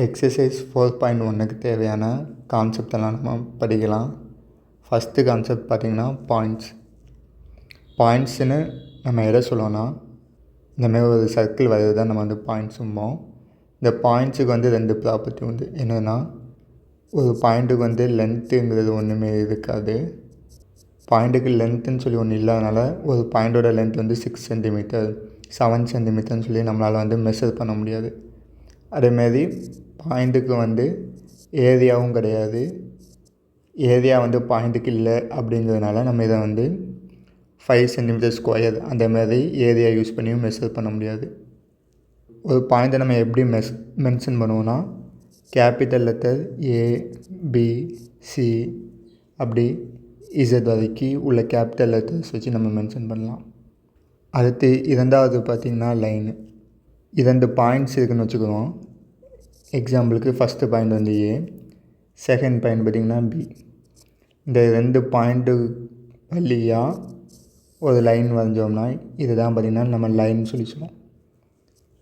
Exercise 4.1க்கு தேவையான கான்செப்டெல்லாம் நம்ம படிக்கலாம். ஃபஸ்ட்டு கான்செப்ட் பார்த்திங்கன்னா பாயிண்ட்ஸ்னு நம்ம எதை சொல்லுவோன்னா, இந்தமாதிரி ஒரு சர்க்கிள் வரைகிறது தான் நம்ம பாயிண்ட்ஸும்போம். இந்த பாயிண்ட்ஸுக்கு 2 ப்ராப்பர்ட்டி உண்டு. என்னென்னா, ஒரு பாயிண்ட்டுக்கு லென்த்துங்கிறது ஒன்றுமே இருக்காது. பாயிண்ட்டுக்கு லென்த்துன்னு சொல்லி ஒன்று இல்லாதனால ஒரு பாயிண்ட்டோட லென்த் 6 சென்டிமீட்டர் 7 சென்டிமீட்டர்னு சொல்லி நம்மளால் மெஷர் பண்ண முடியாது. அதேமாரி பாயிண்ட்டுக்கு ஏரியாவும் கிடையாது. ஏரியா பாயிண்ட்டுக்கு இல்லை அப்படிங்கிறதுனால நம்ம இதை 5 சென்டிமீட்டர் ஸ்கொயர் அந்தமாதிரி ஏரியா யூஸ் பண்ணியும் மெஷர் பண்ண முடியாது. ஒரு பாயிண்ட்டை நம்ம எப்படி மென்ஷன் பண்ணுவோன்னா, capital letter A, B, C அப்படி Z வரைக்கும் உள்ள கேபிட்டல் லெட்டர்ஸ் வச்சு நம்ம மென்ஷன் பண்ணலாம். அடுத்து இரண்டாவது பார்த்திங்கன்னா லைனு. 2 பாயிண்ட்ஸ் இருக்குதுன்னு வச்சுக்கிறோம். எக்ஸாம்பிளுக்கு first point A, second point பார்த்திங்கன்னா B. இந்த 2 பாயிண்ட்டு வழியாக ஒரு லைன் வரைஞ்சோம்னா இதுதான் பார்த்திங்கன்னா நம்ம லைன் சொல்லி சொல்லுவோம்.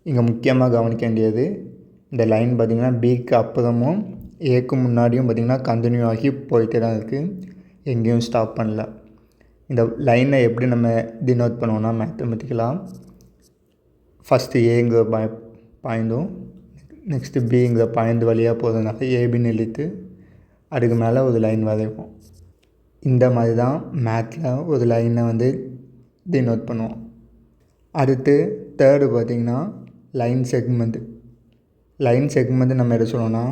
இங்கே முக்கியமாக கவனிக்க வேண்டியது, இந்த லைன் பார்த்திங்கன்னா Bக்கு அப்புறமும் ஏக்கு முன்னாடியும் பார்த்திங்கன்னா கண்டினியூ ஆகி போயிட்டே தான் இருக்குது, எங்கேயும் ஸ்டாப் பண்ணல. இந்த லைனை எப்படி நம்ம டினோட் பண்ணுவோன்னா, மேத்தமெட்டிக்கலாக ஃபஸ்ட்டு ஏங்கிற பாயிண்ட்டும் நெக்ஸ்ட்டு பிங்கிற பாயிண்ட் வழியாக போகிறதுனால ஏபின்னு எழுதிட்டு அதுக்கு மேலே ஒரு லைன் வரைவோம். இந்த மாதிரி தான் மேத்தில் ஒரு லைனை டினோட் பண்ணுவோம். அடுத்து தேர்டு பார்த்திங்கன்னா லைன் செக்மெண்ட்டு நம்ம எதை சொல்லுவோன்னா,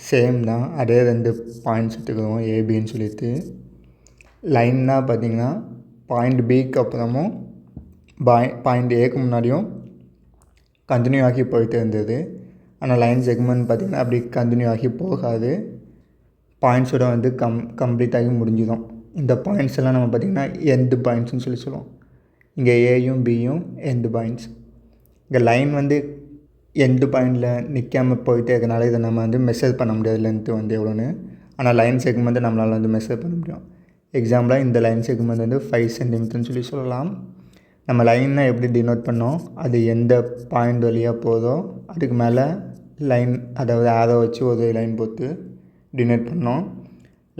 சேம் தான், அதே 2 பாயிண்ட்ஸ் எடுத்துக்கிறோம் ஏபின்னு சொல்லிட்டு. லைன்னா பார்த்திங்கன்னா பாயிண்ட் பிக்கு அப்புறமும் பாயிண்ட் ஏக்கு முன்னாடியும் கண்டினியூ ஆகி போயிட்டே இருந்தது. ஆனால் லைன் செக்மெண்ட் பார்த்திங்கன்னா அப்படி கண்டினியூ ஆகி போகாது, பாயிண்ட்ஸோட கம்ப்ளீட்டாகி முடிஞ்சிடும். இந்த பாயிண்ட்ஸ் எல்லாம் நம்ம பார்த்திங்கன்னா எண்டு பாயிண்ட்ஸ்னு சொல்லி சொல்லுவோம். இங்கே ஏயும் பியும் எண்டு பாயிண்ட்ஸ். இங்கே லைன் எண்டு பாயிண்டில் நிற்காமல் போயிட்டே இருக்கனால இதை நம்ம மெஷர் பண்ண முடியாது லென்த்து எவ்வளோன்னு. ஆனால் லைன் செக்மெண்ட்டை நம்மளால் மெஷர் பண்ண முடியும். எக்ஸாம்பிளாக இந்த லைன் செக்மெண்ட் 5 சென்டிமீட்டர்னு சொல்லி சொல்லலாம். நம்ம லைனை எப்படி டினோட் பண்ணோம், அது எந்த பாயிண்ட் வழியாக போதோ அதுக்கு மேலே லைன், அதாவது ஆரோ வச்சு ஒரு லைன் போட்டு டினோட் பண்ணோம்.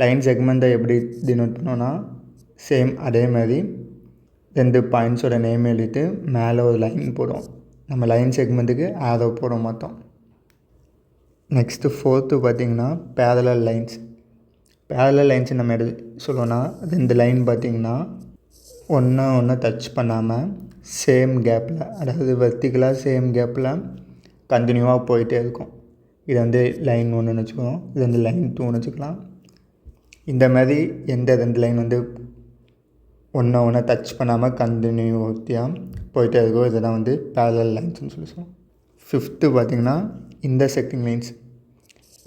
லைன் செக்மெண்ட்டை எப்படி டினோட் பண்ணோன்னா, சேம் அதே மாதிரி 2 பாயிண்ட்ஸோட நேம் எழுதிட்டு மேலே ஒரு லைன் போடும். நம்ம லைன் செக்மெண்ட்டுக்கு ஆரோ போட மாட்டோம். நெக்ஸ்ட்டு ஃபோர்த்து பார்த்திங்கன்னா பேரலல் லைன்ஸ் நம்ம எது சொல்லுவோன்னா, 2 லைன் பார்த்திங்கன்னா ஒன்று டச் பண்ணாமல் சேம் கேப்பில், அதாவது வெர்டிக்கலாக சேம் கேப்பில் கண்டினியூவாக போயிட்டே இருக்கும். இது லைன் 1ன்னு வச்சுக்கோம், இது லைன் 2ன்னு வச்சுக்கலாம். இந்த மாதிரி எந்த 2 லைன் ஒன்று டச் பண்ணாமல் கண்டினியூட்டியாக போயிட்டே இருக்கும், இதை தான் பேரலல் லைன்ஸ்னு சொல்லி சொல்லுவோம். ஃபிஃப்த்து பார்த்திங்கன்னா இன்டர்செக்டிங் லைன்ஸ்.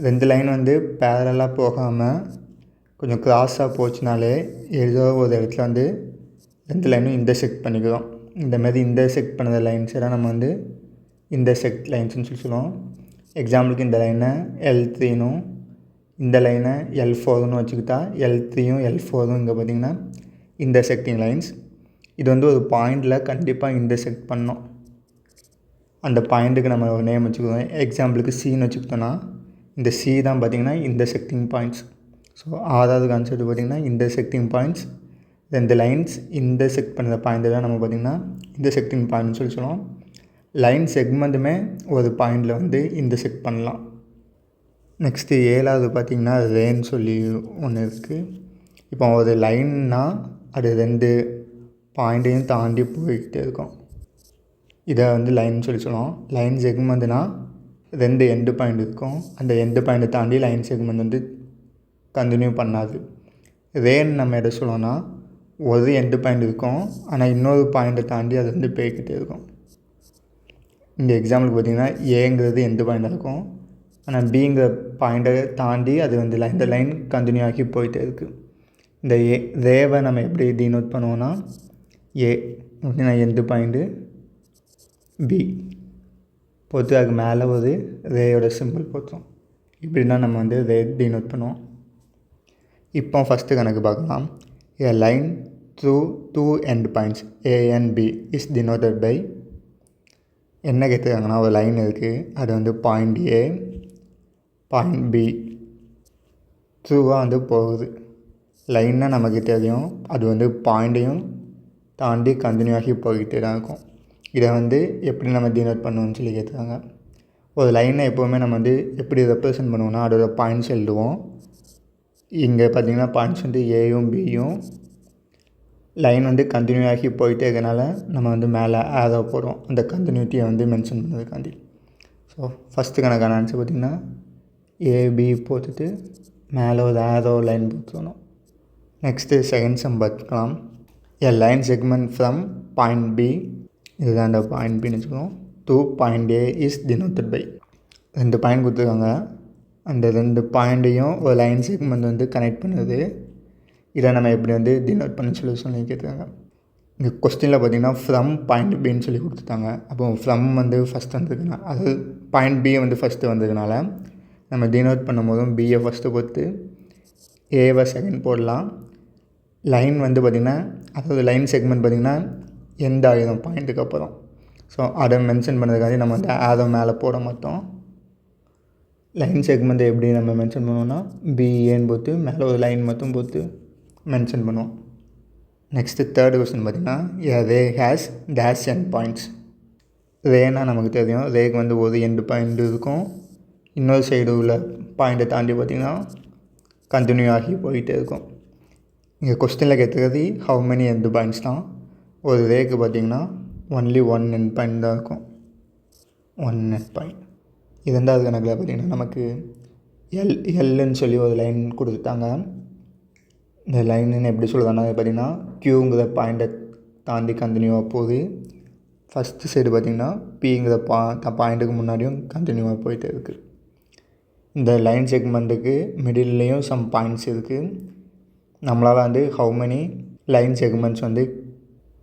2 லைன் பேரலாக போகாமல் கொஞ்சம் க்ராஸாக போச்சுனாலே ஏதோ ஒரு இடத்துல 2 லைனும் இன்டர்செக்ட் பண்ணிக்கிறோம். இந்த மாதிரி இன்டர்செக்ட் பண்ணத லைன்ஸை தான் நம்ம இன்டர்செக்ட் லைன்ஸ்னு சொல்லி சொல்லுவோம். எக்ஸாம்பிளுக்கு இந்த லைனை L3னும் இந்த லைனை L4ன்னு வச்சுக்கிட்டா L3யும் L4ம் இங்கே பார்த்திங்கன்னா இன்டர்செக்டிங் லைன்ஸ். இது ஒரு பாயிண்டில் கண்டிப்பாக இன்டர்செக்ட் பண்ணோம். அந்த பாயிண்ட்டுக்கு நம்ம ஒரு நேம் வச்சுக்குவோம். எக்ஸாம்பிளுக்கு Cன்னு வச்சுக்கிட்டோன்னா இந்த C தான் பார்த்திங்கன்னா இன்டர்செக்டிங் பாயிண்ட்ஸ். ஸோ 6வது கான்செப்ட் பார்த்திங்கன்னா இன்டர்செக்டிங் பாயிண்ட்ஸ். 2 லைன்ஸ் இன்டர்செக்ட் பண்ணுற பாயிண்ட்டு தான் நம்ம பார்த்திங்கன்னா இன்டர்செக்டிங் பாயிண்ட்னு சொல்லி சொல்லுவோம். லைன் செக்மெண்ட்டுமே ஒரு பாயிண்டில் இன்டர்செக்ட் பண்ணலாம். நெக்ஸ்ட்டு 7வது பார்த்திங்கன்னா ரேன்னு சொல்லி ஒன்று இருக்குது. இப்போ ஒரு லைன்னா அது 2 பாயிண்ட்டையும் தாண்டி போய்கிட்டே இருக்கும். இதை லைன் சொல்லி சொல்லுவோம். லைன் செக்மெண்ட்னால் 2 எண்டு பாயிண்ட் இருக்கும், அந்த எண்டு பாயிண்ட்டை தாண்டி லைன் செக்மெண்ட் கண்டினியூ பண்ணாது. ரேன்னு நம்ம எதை சொல்லுவோன்னா, ஒரு எண்டு பாயிண்ட் இருக்கும், ஆனால் இன்னொரு பாயிண்ட்டை தாண்டி அது போய்கிட்டே இருக்கும். இந்த எக்ஸாம்பிளுக்கு பார்த்திங்கன்னா ஏங்கிறது எண்டு பாயிண்டாக இருக்கும், ஆனால் பிங்கிற பாயிண்ட்டை தாண்டி அது இந்த லைன் கண்டினியூ ஆகி போயிட்டே இருக்குது. இந்த ரேவை நம்ம எப்படி டினோட் பண்ணுவோன்னா, ஏ அப்படின்னா எண்டு பாயிண்ட்டு, பி போட்டு அதுக்கு மேலே ஒரு ரேயோட சிம்பிள் போட்டோம். இப்படி தான் நம்ம ரே டினோட் பண்ணுவோம். இப்போ ஃபஸ்ட்டு கணக்கு பார்க்கலாம். A line through 2 end points A and B is denoted by என்ன கேட்டுருக்காங்கன்னா, ஒரு லைன் இருக்குது, அது பாயிண்ட் ஏ பாயிண்ட் பி த்ரூவாக வந்து போகுது. லைன்னாக நமக்கு தெரியும், அது வந்து பாயிண்ட்டையும் தாண்டி கண்டினியூ ஆகி போய்கிட்டே தான் இருக்கும். இதை வந்து எப்படி நம்ம டினோட் பண்ணுவோம்னு சொல்லி கேட்குறாங்க. ஒரு லைனை எப்போவுமே நம்ம வந்து எப்படி ரெப்ரசன்ட் பண்ணுவோம்னா அதோட பாயிண்ட்ஸ் எழுதுவோம். இங்கே பார்த்திங்கன்னா பாயிண்ட்ஸ் வந்து ஏயும் பியும், லைன் வந்து கண்டினியூ ஆகி போயிட்டே இருக்கனால நம்ம வந்து மேலே ஆரோ போடுறோம், அந்த கண்டினியூட்டியை வந்து மென்ஷன் பண்ணுறதுக்காண்டி. ஸோ ஃபஸ்ட்டு கணக்கான ஆன்சர் பார்த்திங்கன்னா ஏபி போட்டுட்டு மேலே ஒரு ஆரோ லைன் போட்டுருணும். நெக்ஸ்ட்டு செகண்ட் சம் பார்த்துக்கலாம். A line segment from point B, இதுதான் அந்த பாயிண்ட் பின்னு வச்சுக்கோம், to point A is denoted by. 2 point கொடுத்துருக்காங்க, அந்த 2 பாயிண்ட்டையும் ஒரு லைன் செக்மெண்ட் வந்து கனெக்ட் பண்ணுது. இதை நம்ம எப்படி வந்து டினோட் பண்ணி சொல்லி கேட்குறாங்க. இங்கே கொஸ்டினில் பார்த்திங்கன்னா ஃப்ரம் பாயிண்ட் பின்னு சொல்லி கொடுத்துட்டாங்க. அப்போ ஃப்ரம் வந்து ஃபஸ்ட் வந்ததுனால, அதாவது பாயிண்ட் பி வந்து ஃபஸ்ட்டு வந்ததுனால நம்ம டினோட் பண்ணும்போதும் பியை ஃபஸ்ட்டு போட்டு ஏவை செகண்ட் போடலாம். லைன் வந்து பார்த்திங்கன்னா, அதாவது லைன் செக்மெண்ட் பார்த்திங்கன்னா எண்ட் ஆகிடும் பாயிண்ட்டுக்கு அப்புறம். ஸோ அதை மென்ஷன் பண்ணுறதுக்காக நம்ம வந்து ஆரோ மேலே போட மாட்டோம். லைன் செக்மெண்ட்டை எப்படி நம்ம மென்ஷன் பண்ணுவோம்னா பிஏன்னு போட்டு மேலே ஒரு லைன் மட்டும் போட்டு மென்ஷன் பண்ணுவோம். நெக்ஸ்ட்டு தேர்ட் கொஸ்டின் பார்த்திங்கன்னா எ ரே ஹேஸ் டேஷ் எண்ட் பாயிண்ட்ஸ். ரேனா நமக்கு தெரியும், ரேக்கு வந்து ஒரு எண்டு பாயிண்ட் இருக்கும், இன்னொரு சைடு உள்ள பாயிண்ட்டை தாண்டி பார்த்திங்கன்னா கண்டினியூ ஆகி போயிட்டே இருக்கும். இங்கே கொஸ்டினில் கேட்குறது ஹவு மெனி எண்டு பாயிண்ட்ஸ் தான். ஒரு ரேக்கு பார்த்திங்கன்னா ஒன்லி 1 எண்ட் பாயிண்ட் தான் இருக்கும், 1 எண்ட் பாயிண்ட். இரண்டாவது கணக்கில் பார்த்திங்கன்னா நமக்கு எல்லுன்னு சொல்லி ஒரு லைன் கொடுத்துட்டாங்க. இந்த லைனுன்னு எப்படி சொல்லுறாங்கன்னா பார்த்திங்கன்னா க்யூங்கிற பாயிண்ட்டை தாண்டி கண்டினியூவாக போகுது. ஃபஸ்ட்டு சைடு பார்த்திங்கன்னா பிங்கிற பாயிண்ட்டுக்கு முன்னாடியும் கண்டினியூவாக போயிட்டே இருக்குது. இந்த லைன் செக்மெண்ட்டுக்கு மிடில்லையும் சம் பாயிண்ட்ஸ் இருக்குது. நம்மளால் வந்து ஹவு மெனி லைன் செக்மெண்ட்ஸ் வந்து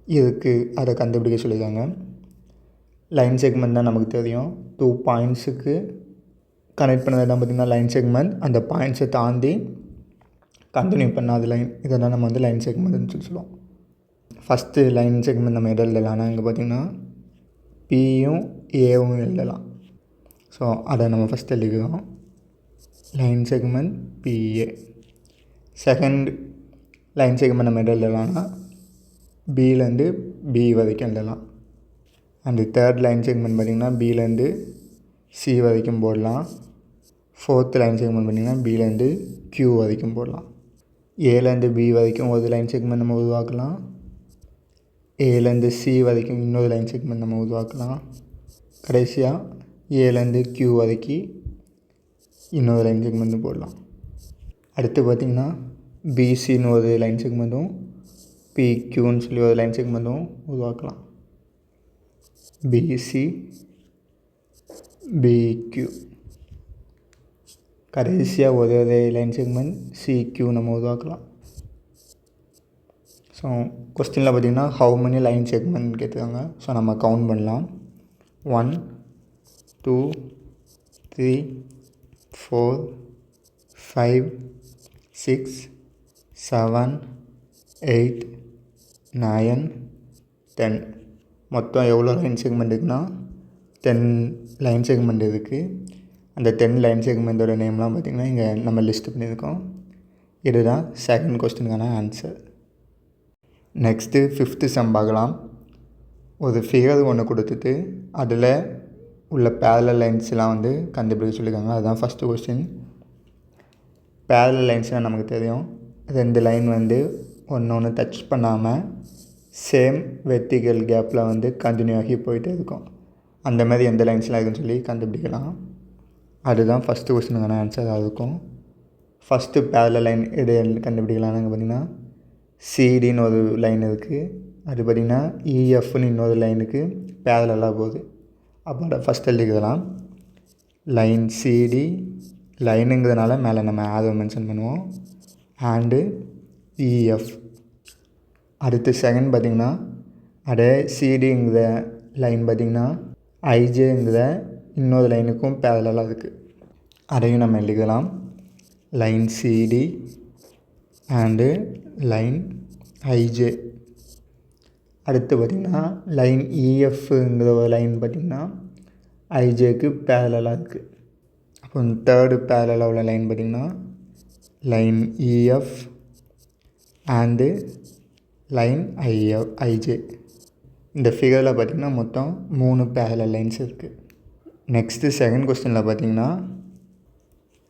இருக்குது அதை கண்டுபிடிக்க சொல்லியிருக்காங்க. லைன் செக்மெண்ட் தான் நமக்கு தெரியும், 2 பாயிண்ட்ஸுக்கு கனெக்ட் பண்ணது தான் பார்த்திங்கன்னா லைன் செக்மெண்ட். அந்த பாயிண்ட்ஸை தாண்டி கண்டினியூ பண்ணாத லைன், இதை தான் நம்ம வந்து லைன் செக்மெண்ட்னு சொல்லி சொல்லுவோம். ஃபஸ்ட்டு லைன் செக்மெண்ட் நம்ம எதை எழுதலாம்னா இங்கே பார்த்திங்கன்னா பியும் ஏவும் எழுதலாம். ஸோ அதை நம்ம ஃபஸ்ட் எழுதிக்கிறோம், line segment BA. Second line segment நம்ம எதை எழுதலாம்னா பிலேருந்து பி வரைக்கும் எழுதலாம். அண்டு தேர்ட் லைன் செக்மெண்ட் பார்த்திங்கன்னா பிலேருந்து சி வரைக்கும் போடலாம். ஃபோர்த் லைன் செக்மெண்ட் பார்த்திங்கன்னா பிலேருந்து கியூ வரைக்கும் போடலாம். ஏலேருந்து பி வரைக்கும் ஒரு லைன் செக்மெண்ட் நம்ம உருவாக்கலாம். ஏலேருந்து சி வரைக்கும் இன்னொரு லைன் செக்மெண்ட் நம்ம உருவாக்கலாம். கடைசியாக ஏலேருந்து கியூ வரைக்கும் இன்னொரு லைன் செக்மெண்ட்டும் போடலாம். அடுத்து பார்த்திங்கன்னா பிசின்னு ஒரு லைன் செக்மெண்ட்டும் பிக்யூன்னு சொல்லி ஒரு லைன் செக்மெண்ட்டும் உருவாக்கலாம். பிசி பிக்யூ, கடைசியாக ஒரே லைன் செக்மெண்ட் சிக்யூ நம்ம உருவாக்கலாம். ஸோ கொஸ்டினில் பார்த்திங்கன்னா ஹவு மெனி லைன் செக்மெண்ட் கேட்டுருக்காங்க. ஸோ நம்ம கவுண்ட் பண்ணலாம். 1 2 3 4 5 6 7 8 9 10. மொத்தம் எவ்வளோ லைன் செக்மெண்ட் இருக்குன்னா 10 லைன் செக்மெண்ட் இருக்குது. அந்த 10 லைன் செக்மெண்ட்டோட நேம்லாம் பார்த்திங்கன்னா இங்கே நம்ம லிஸ்ட் பண்ணியிருக்கோம். இதுதான் செகண்ட் கொஸ்டினுக்கான ஆன்சர். நெக்ஸ்ட்டு 5th சம் பார்க்கலாம். ஒரு ஃபிகர் ஒன்று கொடுத்துட்டு அதில் உள்ள பேரலல் லைன்ஸ்லாம் வந்து கண்டுபிடிக்க சொல்லியிருக்காங்க. அதுதான் ஃபஸ்ட்டு கொஸ்டின். பேரலல் லைன்ஸ்னால் நமக்கு தெரியும், 2 லைன் வந்து ஒன்று டச் பண்ணாமல் சேம் வெர்டிகல் கேப்பில் வந்து கண்டினியூ ஆகி போயிட்டே இருக்கும். அந்த மாதிரி எந்த லைன்ஸ்லாம் இருக்குன்னு சொல்லி கண்டுபிடிக்கலாம். அதுதான் ஃபஸ்ட்டு கொஸ்டினுக்கான ஆன்சராக இருக்கும். ஃபஸ்ட்டு பேரலல் லைன் எது கண்டுபிடிக்கலாம்னு பார்த்திங்கன்னா சிடின்னு ஒரு லைன் இருக்குது, அது பார்த்திங்கன்னா இஎஃப்னு இன்னொரு லைனுக்கு பேரலாக போகுது. அப்போ அதை ஃபஸ்ட் எழுதிக்கலாம். லைன் சிடி, லைனுங்கிறதுனால மேலே நம்ம ஆரோ மென்ஷன் பண்ணுவோம், அண்டு இஎஃப். அடுத்து செகண்ட் பார்த்திங்கன்னா அதே சிடிங்கிற லைன் பார்த்திங்கன்னா ஐஜேங்கிற இன்னொரு லைனுக்கும் பேரலாக இருக்குது, அதையும் நம்ம எழுதிக்கலாம். Line CD and line IJ. அடுத்து பார்த்திங்கன்னா லைன் இஎஃப்ங்கிற ஒரு லைன் பார்த்திங்கன்னா ஐஜேக்கு பேரலாக இருக்குது. அப்போ தேர்டு பேரலில் உள்ள லைன் பார்த்திங்கன்னா லைன் இஎஃப் அண்டு லைன் ஐஜே. இந்த ஃபிகரில் பார்த்திங்கன்னா மொத்தம் 3 பேரலல் லைன்ஸ் இருக்குது. நெக்ஸ்ட்டு செகண்ட் கொஸ்டினில் பார்த்திங்கன்னா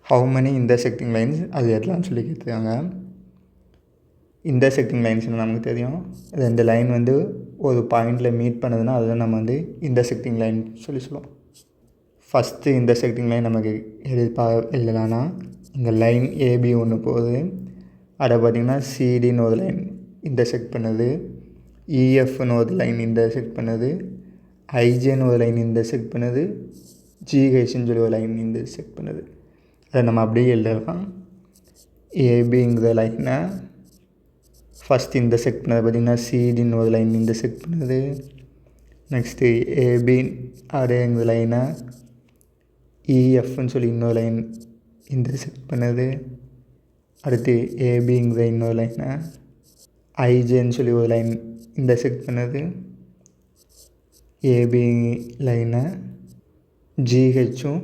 ஹவு many intersecting லைன்ஸ் அது எதெல்லாம் சொல்லி கேட்டிருக்காங்க. இன்டர்செக்டிங் லைன்ஸ்னு நமக்கு தெரியும். 2 லைன் வந்து ஒரு பாயிண்டில் மீட் பண்ணதுன்னா அதில் நம்ம வந்து இன்டர்செக்டிங் லைன் சொல்லுவோம். ஃபஸ்ட்டு இன்டர்செக்டிங் லைன் நமக்கு எழுதலான்னா இங்கே லைன் ஏபி ஒன்று போகுது, அதை பார்த்திங்கன்னா சிடின்னு ஒரு லைன் இன்டர்செக்ட் பண்ணுது, இஎஃப்னு ஒரு லைன் இன்டர்செக்ட் பண்ணுது, ஐஜேன்னு ஒரு லைன் இன்டர்செக்ட் பண்ணுது, ஜிஹெச்னு சொல்லி ஒரு லைன் இன்டர்செக்ட் பண்ணுது. அதை நம்ம அப்படியே எழுதலாம். ஏபிங்கிற லைனை ஃபஸ்ட் இன்டர்செக்ட் பண்ணது பார்த்திங்கன்னா சிடின்னு ஒரு லைன் இன்டர்செக்ட் பண்ணுது. நெக்ஸ்ட்டு ஏபி அதேங்கிற லைனை இஎஃப்னு சொல்லி இன்னொரு லைன் இன்டர்செக்ட் பண்ணுது. அடுத்து ஏபிங்கிற இன்னொரு லைனை ஐஜேன்னு சொல்லி ஒரு லைன் இன்டர்செக்ட் பண்ணுது. ஏபி லைனை ஜிஹெச்சும்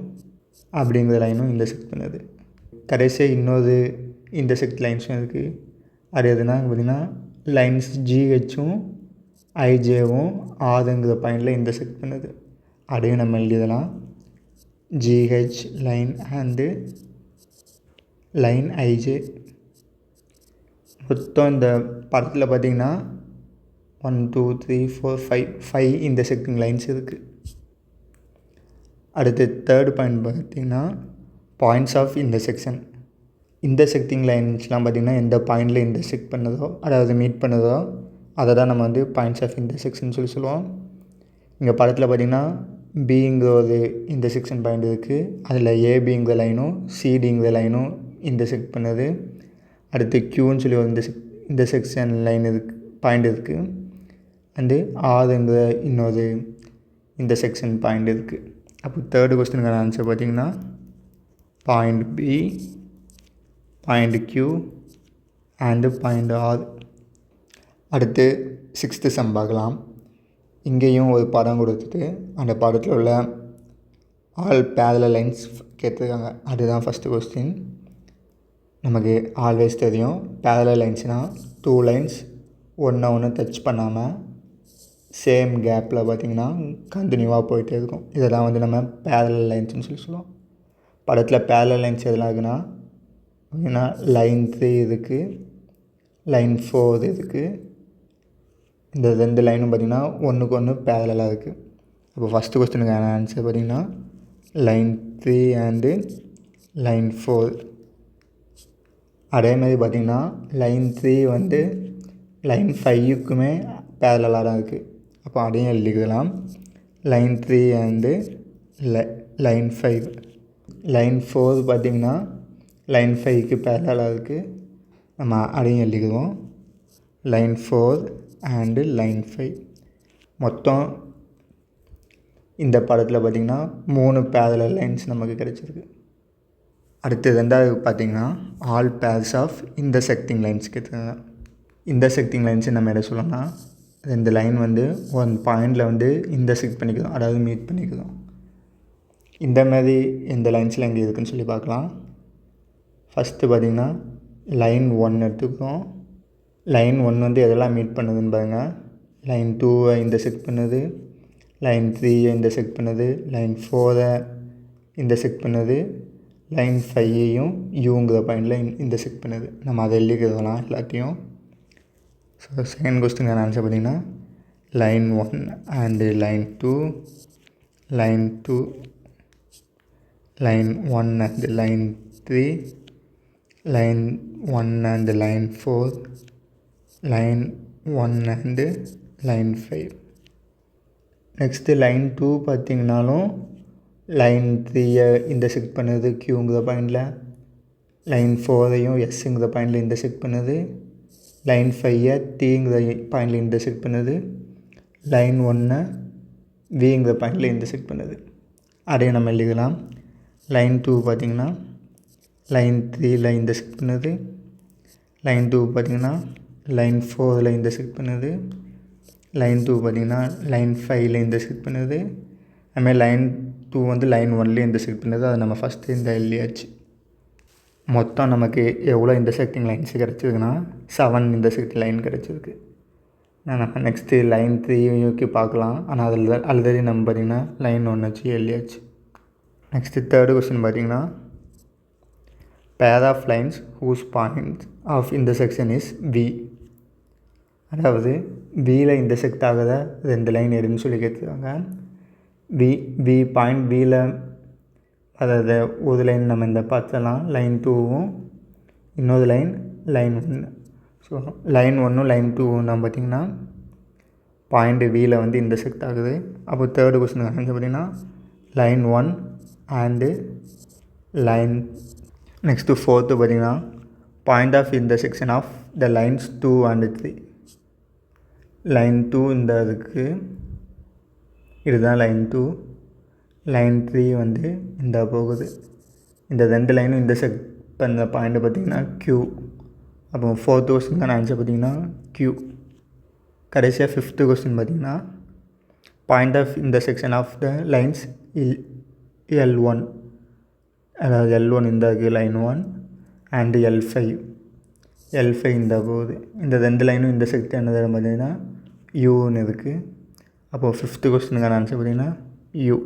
அப்படிங்கிற லைனும் இன்டர்செக்ட் பண்ணுது. கடைசியாக இன்னொரு இன்டர்செக்ட் லைன்ஸும் இருக்குது. அது எதுனா பார்த்திங்கன்னா லைன்ஸ் ஜிஹெச்சும் ஐஜேவும் ஆறுங்கிற பாயிண்டில் இன்டர்செக்ட் பண்ணுது. அதையும் நம்ம எழுதிடலாம். GH line and line IJ. மொத்தம் இந்த படத்தில் பார்த்திங்கன்னா 1 2 3 4 5 இன்டர்செக்டிங் லைன்ஸ் இருக்குது. அடுத்து தேர்டு பாயிண்ட் பார்த்திங்கன்னா பாயிண்ட்ஸ் ஆஃப் இன்டர்செக்ஷன். இன்டர்செக்டிங் லைன்ஸ்லாம் பார்த்திங்கன்னா எந்த பாயிண்டில் இன்டர்செக்ட் பண்ணதோ அதாவது மீட் பண்ணதோ அதை தான் நம்ம வந்து பாயிண்ட்ஸ் ஆஃப் இன்டர்செக்ஷன் சொல்லுவோம். இங்கே படத்தில் பார்த்திங்கன்னா பிங்கிற ஒரு இன்டர்செக்ஷன் பாயிண்ட் இருக்குது, அதில் ஏபிங்கிற லைனும் சிடிங்கிற லைனும் இன்டர்செக்ட் பண்ணுது. அடுத்து க்யூன்னு சொல்லி ஒரு இன்டர்செக்ஷன் லைன் பாயிண்ட் இருக்குது. அண்டு ஆறுங்கிற இன்னொரு இன்டர்செக்ஷன் பாயிண்ட் இருக்குது. அப்போ தேர்டு கொஸ்டினுக்கான ஆன்சர் பார்த்திங்கன்னா point P, point Q and point R. அடுத்து 6th சம் பார்க்கலாம். இங்கேயும் ஒரு படம் கொடுத்துட்டு அந்த படத்தில் உள்ள ஆல் பேரலல் லைன்ஸ் கேட்டிருக்காங்க. அதுதான் ஃபஸ்ட்டு கொஸ்டின். நமக்கு ஆல்வேஸ் தெரியும் பேரலல் லைன்ஸ்னால் 2 லைன்ஸ் ஒன்று டச் பண்ணாமல் சேம் கேப்பில் பார்த்திங்கன்னா கண்டினியூவாக போயிட்டே இருக்கும். இதெல்லாம் வந்து நம்ம பேரலல் லைன்ஸ்னு சொல்லுவோம். படத்தில் பேரலல் லைன்ஸ் எதெல்லாம் இருக்குன்னா பார்த்திங்கன்னா லைன் 3 இருக்குது, லைன் 4 இருக்குது. இந்த 2 லைனும் பார்த்திங்கன்னா ஒன்றுக்கு ஒன்று பேரலாக இருக்குது. அப்போ ஃபஸ்ட்டு கொஸ்டினுக்கான ஆன்சர் பார்த்திங்கன்னா லைன் 3 அண்டு லைன் 4. அதேமாதிரி பார்த்திங்கன்னா லைன் 3 வந்து லைன் 5க்குமே பேரலாக தான் இருக்குது. அப்போ அதையும் எழுதிக்கலாம். Line 3 and line 5. லைன் 4 பார்த்திங்கன்னா லைன் 5க்கு பேரலாக இருக்குது. நம்ம அதையும் எழுதிக்குவோம். Line 4 and line 5. மொத்தம் இந்த படத்தில் பார்த்திங்கன்னா 3 பேரலல் லைன்ஸ் நமக்கு கிடச்சிருக்கு. அடுத்து 2வது பார்த்திங்கன்னா all pairs of intersecting lines கேட்டுருங்க. இன்டர்செக்டிங் லைன்ஸு நம்ம எதை சொல்லணும்னா 2 லைன் வந்து ஒரு பாயிண்டில் வந்து இன்டர்செக்ட் பண்ணிக்கிறோம், அதாவது மீட் பண்ணிக்கிறோம். இந்த மாதிரி எந்த லைன்ஸில் எங்கே இருக்குதுன்னு சொல்லி பார்க்கலாம். ஃபஸ்ட்டு பார்த்திங்கன்னா லைன் 1 எடுத்துக்கிறோம். லைன் 1 வந்து எதெல்லாம் மீட் பண்ணுதுன்னு பாருங்கள். லைன் 2 இன்டர்செக்ட் பண்ணுது, லைன் 3 இன்டர்செக்ட் பண்ணுது, லைன் 4 இன்டர்செக்ட் பண்ணுது, லைன் 5 யூங்கிற பாயிண்டில் இன்டர்செக்ட் பண்ணுது. நம்ம அதை எழுதிக்கிறதெல்லாம் எல்லாத்தையும். ஸோ செகண்ட் கொஸ்டினுக்கான ஆன்சர் பார்த்திங்கன்னா line 1 and line 2, line 2, line 1 and line 3, line 1 and line 4, line 1 and line 5. Next line 2 பார்த்திங்கனாலும் லைன் 3 இன்டர்செக்ட் பண்ணுது க்யூங்கிற பாயிண்டில், லைன் 4 எஸ்ஸுங்கிற பாயிண்டில் இன்டர்செக்ட் பண்ணுது, லைன் 5 டிங்கிற பாயிண்டில் இன்டர்செக்ட் பண்ணுது, லைன் 1 விங்கிற பாயிண்டில் இன்டர்செக்ட் பண்ணுது. அதையும் நம்ம எழுதிக்கலாம். லைன் 2 பார்த்திங்கன்னா லைன் 3 இன்டர்செக்ட் பண்ணுது, லைன் 2 பார்த்திங்கன்னா லைன் 4 இன்டர்செக்ட் பண்ணுது, லைன் 2 பார்த்திங்கன்னா லைன் 5 இன்டர்செக்ட் பண்ணுது. அதுமாதிரி லைன் 2 வந்து லைன் 1லேயே இன்டர்செக்ட் பண்ணுது. அதை நம்ம ஃபஸ்ட்டு இந்த எழுதியாச்சு. மொத்தம் நமக்கு எவ்வளோ இன்டர்செக்டிங் லைன்ஸ் கிடச்சிருக்குன்னா 7 இன்டர்செக்டிங் லைன் கிடச்சிருக்கு. நம்ம நெக்ஸ்ட்டு லைன் 3க்கு பார்க்கலாம். ஆனால் அதில் ஆல்ரெடி நம்ம பார்த்திங்கன்னா லைன் 1 வச்சு எழுதியாச்சு. நெக்ஸ்ட்டு தேர்டு கொஸ்டின் பார்த்திங்கன்னா pair of lines whose point of intersection is V. அதாவது வியில் இன்டர்செக்ட் ஆகாத 2 லைன் எதுன்னு சொல்லி கேட்டுருக்காங்க. வி பாயிண்ட் வியில் அதாவது ஒரு லைன் நம்ம இந்த பார்த்தலாம் லைன் 2வும் இன்னொரு லைன் 1. ஸோ லைன் 1ம் லைன் 2வும் நம்ம பார்த்திங்கன்னா பாயிண்ட் வியில் வந்து இன்டர்செக்ட் ஆகுது. அப்போ தேர்டு கொஸ்டின் ஆன்சர் பார்த்திங்கன்னா line 1 and line. Next fourth பார்த்திங்கன்னா point of intersection of the lines 2 and 3. Line 2 இந்த இருக்குது, இதுதான் லைன் 2. லைன் 3 வந்து இந்த போகுது. இந்த 2 லைனும் இன்டர்செக்ட் பண்ணுற பாயிண்ட்டு பார்த்திங்கன்னா Q. அப்போ ஃபோர்த்து கொஸ்டின் ஆன்சர் பார்த்திங்கன்னா Q. கடைசியாக ஃபிஃப்த்து கொஸ்டின் பார்த்திங்கன்னா point of intersection of the lines L1. அதாவது L1 இந்த இருக்குது லைன் 1 அண்டு L5 இந்த போகுது. இந்த 2 லைனும் இன்டர்செக்ட் என்னது பார்த்திங்கன்னா யூன்னு இருக்குது. அப்போது ஃபிஃப்த்து கொஸ்டினுக்கான ஆன்சர் பார்த்திங்கன்னா U.